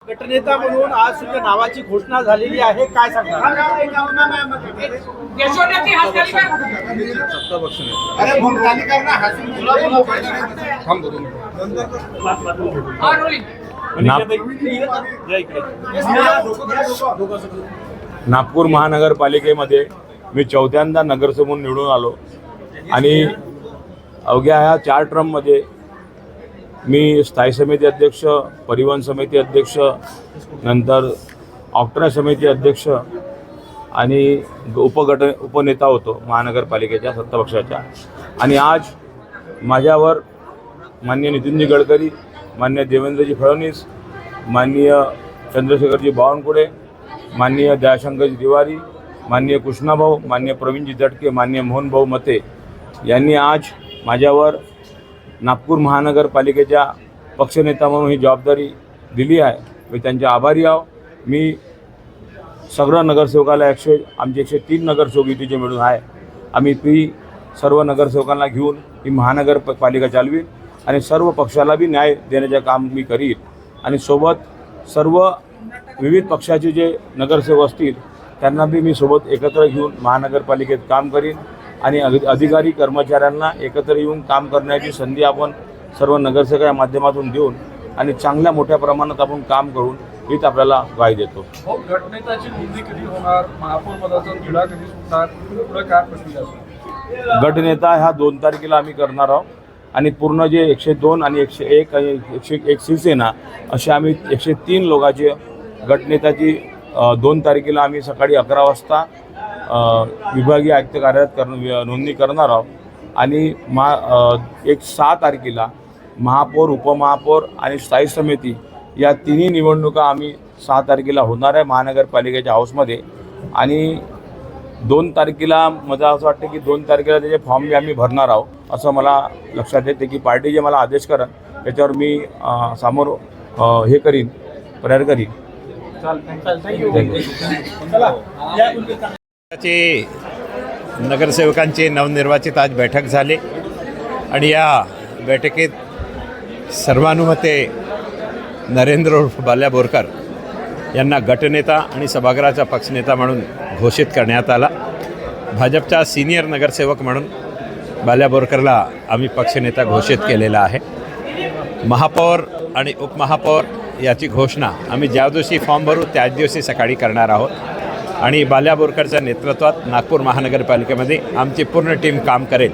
गटनेता म्हणून आज तुझ्या नावाची घोषणा झालेली आहे, काय सांगणार? नागपूर महानगरपालिकेमध्ये मी चौथ्यांदा नगरसेवक म्हणून निवडून आलो आणि अवघ्या ह्या 4 टर्ममध्ये मी स्थायी समिती अध्यक्ष, परिवहन समिती अध्यक्ष, नंतर ऑक्ट्रा समिती अध्यक्ष आणि उपनेता होतो महानगरपालिकेच्या सत्तापक्षाच्या. आणि आज माझ्यावर माननीय नितीनजी गडकरी, माननीय देवेंद्रजी फडणवीस, माननीय चंद्रशेखरजी बावनकुळे, माननीय दयाशंकरजी तिवारी, माननीय कृष्णाभाऊ, माननीय प्रवीणजी दटके, माननीय मोहनभाऊ मते यांनी आज माझ्यावर नागपूर महानगरपालिकेच्या पक्षनेता म्हणून ही जबाबदारी दिली आहे. मी त्यांचे आभारी आहो. मी सगळ्या नगरसेवकाला आमचे 103 नगरसेवक युतीचे मिळून आहे. आम्ही ती सर्व नगरसेवकांना घेऊन ही महानगरपालिका चालवी आणि सर्व पक्षाला बी न्याय देण्याचे काम मी करीन. आणि सोबत सर्व विविध पक्षाचे जे नगरसेवक असतील त्यांना बी मी सोबत एकत्र घेऊन महानगरपालिकेत काम करीन आणि अधिकारी कर्मचाऱ्यांना एकत्र येऊन काम करण्याची संधी आपण सर्व नगरसेवकाच्या माध्यमातून देऊन आणि चांगल्या मोठ्या प्रमाणात आपण काम करून हीच आपल्याला ग्वाही देतो. गटनेत्याची नोंदणी कधी होणार, महापौर पदाचा धडा कधी सुटणार, पुढे काय प्रक्रिया असेल? गटनेता ह्या 2 तारखेला आम्ही करणार आहोत आणि पूर्ण जे 102 आणि 101 आणि 101 शिवसेना असे आम्ही 103 लोकांचे गटनेत्याची 2 तारखेला आम्ही सकाळी 11 वाजता विभागीय आयुक्त कार्यालयात नोंदणी करणार आहोत. आणि 6 तारखेला महापौर, उपमहापौर आणि स्थायी समिती या तिन्ही निवडणुका आम्ही 6 तारखेला होणार आहे महानगरपालिकेच्या हाऊसमध्ये. आणि 2 तारखेला मला असं वाटतं की 2 तारखेला त्याचे फॉर्म बी आम्ही भरणार आहोत असं मला लक्षात येते की पार्टी जे मला आदेश करेन त्याच्यावर मी समोर हे करीन, प्रयार करीन. नगरसेवकांची नवनिर्वाचित आज बैठक झाली आणि या बैठकीत सर्वानुमते नरेंद्र उर्फ बाल्या बोरकर यांना गटनेता आणि सभागृहाचा पक्षनेता म्हणून घोषित करण्यात आला. भाजपचा सिनियर नगरसेवक म्हणून बाल्या बोरकरला आम्ही पक्षनेता घोषित केलेला आहे. महापौर आणि उपमहापौर याची घोषणा आम्ही ज्या दिवशी फॉर्म भरू त्याच दिवशी सकाळी करणार आहोत. आणि बाल्या बोरकरच्या नेतृत्वात नागपूर महानगरपालिकेमध्ये आमची पूर्ण टीम काम करेल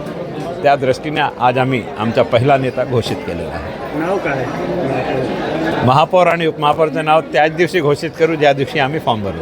त्या दृष्टीने आज आम्ही आमचा पहिला नेता घोषित केलेला आहे. नाव काय? महापौर आणि उपमहापौरचं नाव त्याच दिवशी घोषित करू ज्या दिवशी आम्ही फॉर्म भरू.